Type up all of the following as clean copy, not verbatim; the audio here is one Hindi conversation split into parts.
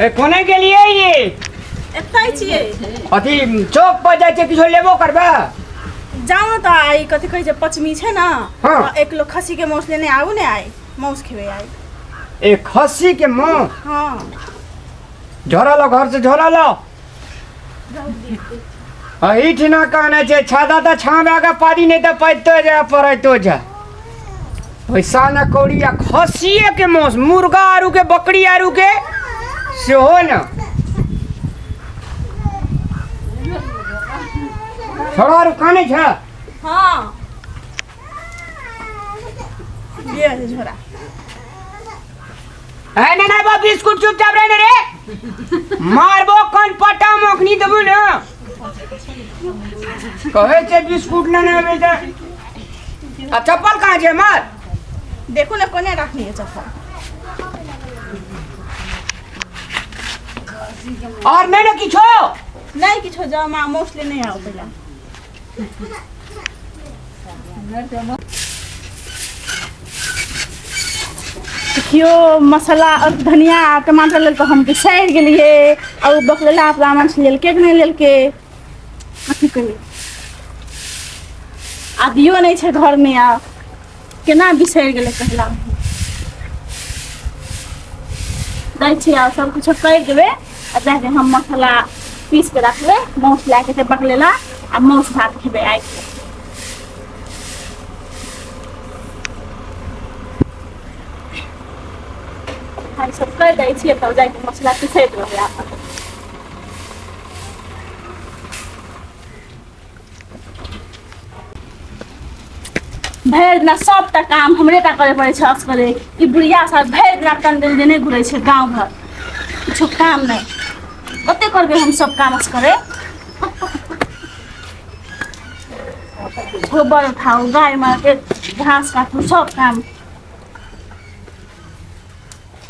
कोने के लिए ये एतै छियै अथी चौक पर जाय छै किछो लेबो करबे जाऊ त आई कथि कहै छै पचमी छै ना हाँ। 1 किलो खस्सी के मांस लेने आऊ ने आई मांस खेबे आई ए खस्सी के मांस हां झोरा लो घर से झोरा लो अहिठ ना कहना छै छादा त छावे के पारी नहीं त पैतो जा परतो जा पैसा न कौड़िया खस्सीए के मांस मुर्गा आरु के बकरी आरु के सेहो न छोड़ा आरु खाने छ हां ये है झोरा है ना बा बिस्कुट चुपचाप रहने रे मारबो कौन पटा मखनी देबू न कहे छे बिस्कुट न आवे जा आ चप्पल कहाँ छे मार देखो ना कोने रखनी है चप्पल और मैंने किछो नहीं किछो जा मां मांस लेने आऊ पहला देखियो मसाला और धनिया टमाटर लेल तो हम बिसैर गेलिए और बकलेला ब्राह्मण से लेल के नहीं लेल के कथि करी आदियो नहीं छे घर में आ केना बिसैर गेले कहला दै छी आ सब कुछ कर देबे आ जाके हम मसाला पीस के रखले मांस लाके से बकलेला आ मांस भात खेबे आई हम सब कर दै छियै तब जाके मसला पीसैत रहबै आप भैर दिना सबटा काम हमरे टा करे पड़े छै असगरे ई बुढ़िया सब भैर दिना टंडल देने घुरे छै गांव घर कुछ काम नहीं ओते करबे हम सब काम असगरे गोबर उठाओ गाय मार के घास काटू सब काम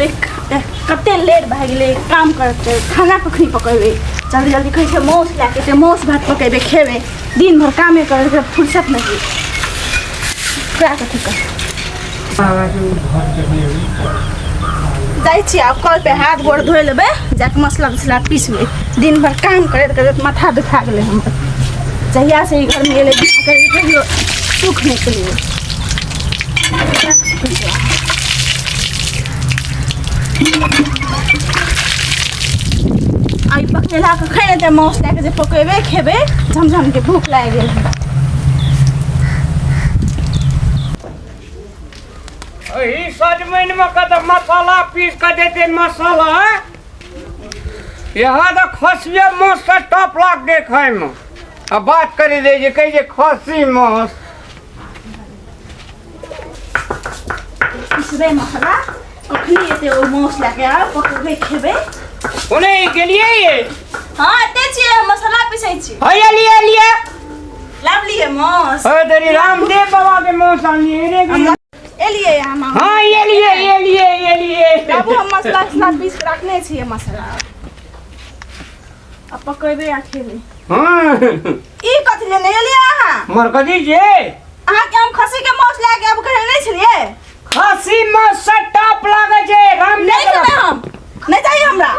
कते लेट भए गेलै काम करते खाना कखनी पकेबे जल्दी जल्दी कहै छै मांस लाके ते मांस भात पकेबे खेबे दिन भर कामे करे फुर्सत नहीं क्या कथी कर जाइ छी आब कल पे हाथ गोड़ धोइ लेबै जाके मसला वसला पीसबै दिन भर काम करैत करैत माथा दुखा गेलै हमर जहिया से ई घर में एलै बिना करे कहियो सुख नहीं केलियै आई पकलेला के खैले ते मांस लाके जे पकेबे खेबे झमझम के भूख लागि गेल हमरा यही सजमैन में कत मसाला पीस के देते मसाला यहाँ तो खसिया मांस से टॉप लाग दे खाए में अब बात करी दे जे कही जे खसी मांस पीसबे मसाला कखनी एते ओ मांस लाके आ पकबे खेबे ओने गेलिए ये हां एते छियै मसाला पीसै छी हया लिया लाभ लिए मांस अरे तेरी रामदेव बाबा के मांस आनी रे एलिए हम हाँ ये लिए बाबू हम मसाला साथ पीस के रखने छियै मसाला अब पकेबे आ खेबे हाँ ई कथि लेने एलिए अहाँ मरकजी जे अहाँ के हम खस्सी के मांस लाके अब कहै नै छलिए खसी मांस से टॉप लागे छे रामदेव नहीं खेबे हम नहीं चाहिए हमरा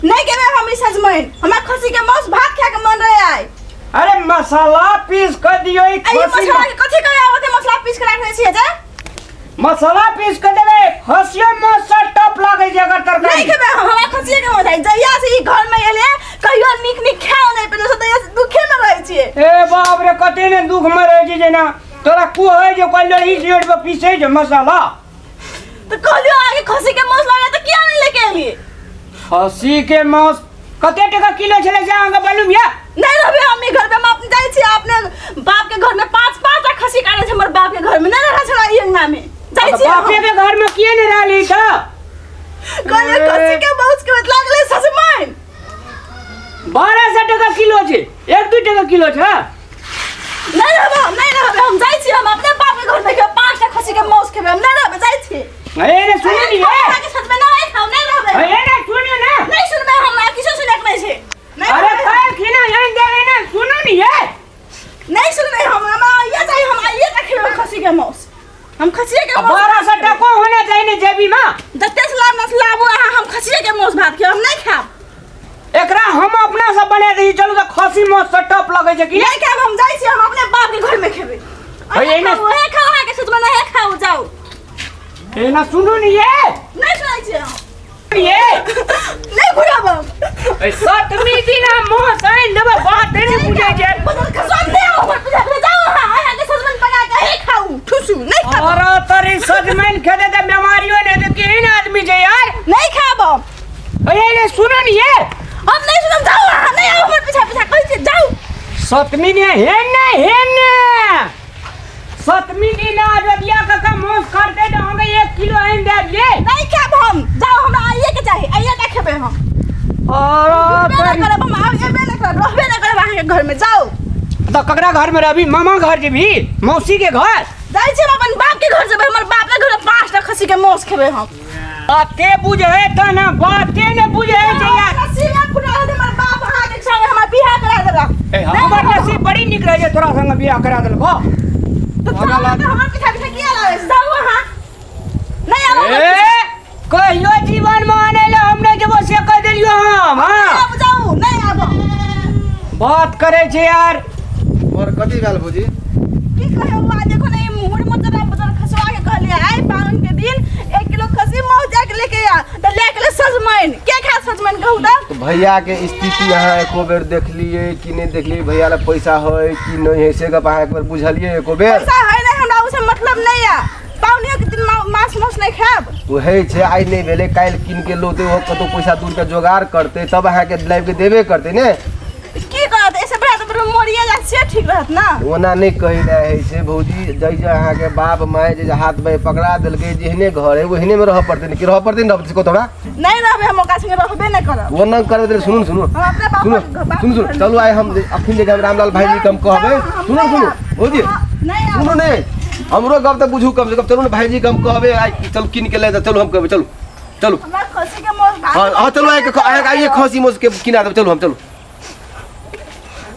नहीं खेबे हम ई सजमैन हमरा खस्सी के मांस भात खा के मन रहे आइ अरे मसाला पीस कर दियो ई आई मसाला के कथि करे आवते मसाला पीस के रखने छियै जे मसाला पीस कर देबे खसिया मांस से टॉप लागे जे अगर तरकारी नहीं खेबे हमरा खस्सी के मांस आई जहिया से ई घर में एले कहियो नीक नीक खाओ नहीं पहिले से तहिया से दुखे में रहै छियै ए बाप रे कते ने दुख में रहे छी जेना तोरा को है जो कल ई रेट पे पीसे जे मसाला तो कहलियो आगे खस्सी के मांस लागे तो किया नहीं लेके एलिए खसी के मांस कते टका किलो छले से आगे मालूम या नहीं रहबे हम ई घर पे हम अपने जाई छी अपने बाप के घर में पांच टा खस्सी काटे छै हमर बाप के घर में नहीं रह छला ई अंगना में जाई छी बाप के घर में किए नहीं रहली त कहलियो खस्सी के मांस के मतलब लागले सजमैन 1200 टका किलो छे 1-2 टका किलो छ नहीं रहबे हम जाई छी हम अपने बाप के घर में के 5 टा खस्सी के मांस खेबे हम नहीं रहबे जाई छी अरे सुन नी है के सच में नहीं खाओ नहीं रहबे अरे सुन ना नहीं सुनबे हम किछो सुने के नहीं छै अरे खाए खिना यहां देवे ना सुनो नी ये नहीं सुनबे हम ये चाहिए हम आइए का खेबे खस्सी के मांस हम खस्सी के 1200 टका होना चाहिए जेबी में दत्ते सलाम न लाबो हम खस्सी के मोस भात के हम नहीं खाब। एकरा हम अपना से बना दी चलू तो खसी मोस से टप लगे छै कि नहीं खाब हम जाई छी हम अपने बाप के घर में खेबे। ओए ने ओहे खाओ है के सुत में नहीं खाओ जाओ। ए ना सुनो नहीं ये नहीं सुनाई छी हम। ये नहीं घुराब। ए सतमी दिन मोस आइन देबे बात नहीं बुझे छै। कसम दे हो पर जाओ हां आके सजमन बना के ही खाऊ ठुसू नहीं खाब। और तरी सजमन खेदे त बीमारियों ने तो केहन आदमी छै यार नहीं खाब हम। ओए ने सुनो नहीं ये हम नहीं सुनम जाओ नहीं आओ हमर पीछे पीछे कहि छी जाओ। सतमी ने हेन सतमी दिन अयोध्या का मोस करते तो हमें 1 किलो आइन दे दिए। नहीं खाब हम जाओ हमरा आइए के चाहिए आइए का खेबे हम। और करब हम आबे नहीं करब रहबे नहीं करब अहाँ के घर में जाओ। तो ककरा घर में रही मामा घर जेबी मौसी के घर जाई छी हम अपन बाप के घर जेबे हमर बाप के घर में 5टा खसी के मांस खेबे हम। बाते बुझे त ना बाते ने बुझे छै यार। नसीब में फुटा दे हमर बाप अहाँ के संग हमर बियाह करा देलक। ए हमर नसीब बड़ी निक रहे जे तोरा संग बियाह करा देलको। तो हमर पीछे पीछे किया लागे जाओ अहाँ नहीं आबो। ए कहियो जीवन में आने ले हमने जब से कह देलियो हम हां अब जाओ नहीं आबो। बात करे छै यार। और कथी भेल भौजी? की कहे हुआ देखो नहीं मुहर मत बदल खसवा के कहलिए आई पावन के दिन 1 किलो खसी मांस जाके लेके आ तो लेके ले सजमन के खा सजमन कहू तो भैया के स्थिति अहाँ एको बेर देखलिए कि नहीं देखलिए? भैया ला पैसा है कि नहीं है से गप अहाँ एक बेर बुझलिए एको बेर? पैसा है नहीं हमरा उसे मतलब नहीं है। पावनियो के दिन मांस नहीं खाब। वही छै आई नहीं भेले काल किन के लोते हो कतो पैसा दूर के जोगाड़ करते तब अहाँ के लाइव के देबे करते ने। की करत ऐसे बड़ा तो मोरिया जा से ठीक रहत ना। ओना नहीं कहि रहे छै भौजी जै अहाँ के बाप माय जे हाथ में पकड़ा देलके जेहने घर है वहने में रह पड़ते कि रह पड़ते न को तोरा नहीं रहबे हम ओका संगे रहबे नहीं करब। वो न करबे तो सुनु सुनु हम अपने बाप सुनु सुनु चलो आए हम अखिन जे रामलाल भाई जी कम कहबे सुनु सुनु भौजी नहीं सुनु ने हमरो गप त बुझू कम से कम चलू ने भाईजी कम कहबे आई चल किन के ले चलो हम कहबे चलो चलो हमरा खसी के मोस हां हां चलो आइए खसी मोस के किना दे चलो हम चलो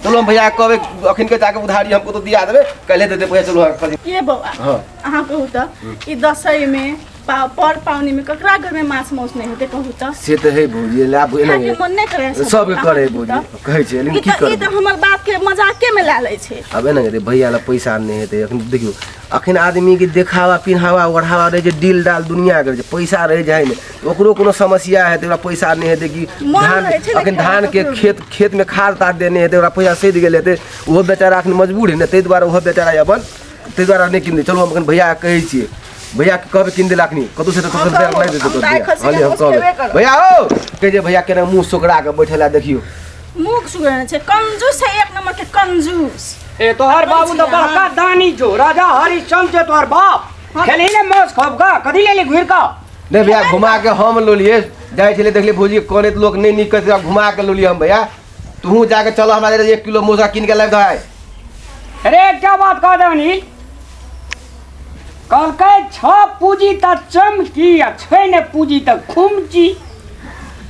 चलो हम भैया कहबे अखिन के जाके उधारी हमको तो दिया देबे कहले देते पैसा चलो खसी के बौआ हां अहाँ कहू त ई दसई में पर पावनी में ककरा घर में मांस नहीं होते कहू त से तो है भौजी ला खाके मन नहीं करे सब के करे भौजी कहै छै लेकिन की ई कर त हमर बात के मजाके में ला लै छै। अबे ना रे भैया ला पैसा नहीं हेते अखन देखियो अखन आदमी के देखावा पिनहावा ओढ़ावा रहे जे डील डाल दुनिया करे पैसा रह जाए ने ओकरो कोनो समस्या है तो पैसा नहीं हेते कि धान अखन धान के खेत में खाद ताद देने हेते ओरा पैसा सद गेल हेते ओहो बेचारा अखन मजबूर है ने तै द्वारा ओहो बेचारा अपन तै द्वारा नहीं किन दे। चलो हम अखन भैया कहै छियै भैया के कहबे किन दे लाखनी कतौ से तो रुपया नहीं देते तो हां हम कहबे भैया हो कह जे भैया के मुंह सुकड़ा के बैठेला देखियो मुख सुगरण छै कंजूस है एक नंबर के कंजूस। ए तोहर बाबू तो बड़का दानी जो राजा हरिश्चंद्र छै तोहर बाप खेली ने मोस खब का कथी ले घुर का नहीं भैया घुमा के हम लो लिए जाए छले देखले भौजी कोने लोग नहीं निकल घुमा के लो लिए हम भैया तू जाके चलो हमारे 1 किलो मोसा किन के लाइव दे। अरे क्या बात कह दे अनिल कल के छ पूजी त चमकी आ छै ने पूजी त खुमची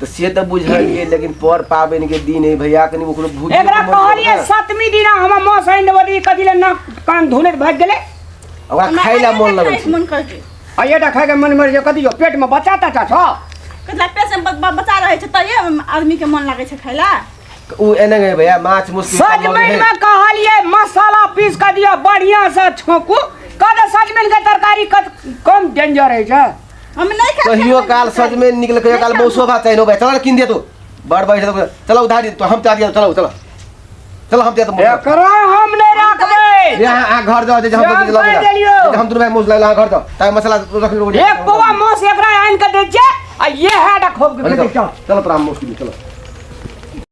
तो से तो बुझलिए लेकिन पर पाबन के दिन है भैया कनी ओकरो भूजी एकरा कहलिए सतमी दिन हम मोस आइन देबी कथी ले ना कान धोले भाग गेले ओकरा खाइला मन लगै छै मन करके आ एटा खाय के मन मर जे कथी जो पेट में बचाता छ कतला पेट से बचा रहे छै त ये आदमी के मन लागे छै खाइला। उ एने गए भैया माछ मुश्किल सजमन में कहलिए मसाला पीस के दिया बढ़िया से छोकू कद सजमन के तरकारी कम डेंजर है छ हम नहीं खा कहियो काल सज में निकल कहियो काल मौसो भात चाहिए भाई चल किन दे तू बड़ भाई चलो उधार तो हम चाह दिया चलो चलो चलो हम दे तो एकरा हम नहीं रखबे यहां घर जाओ जे हम तुम भाई मोस ला घर जाओ ताकि मसाला रख लो एक पवा मोस एकरा आइन के दे जे आ ये है डा खोब के दे चलो तोरा मोस की चलो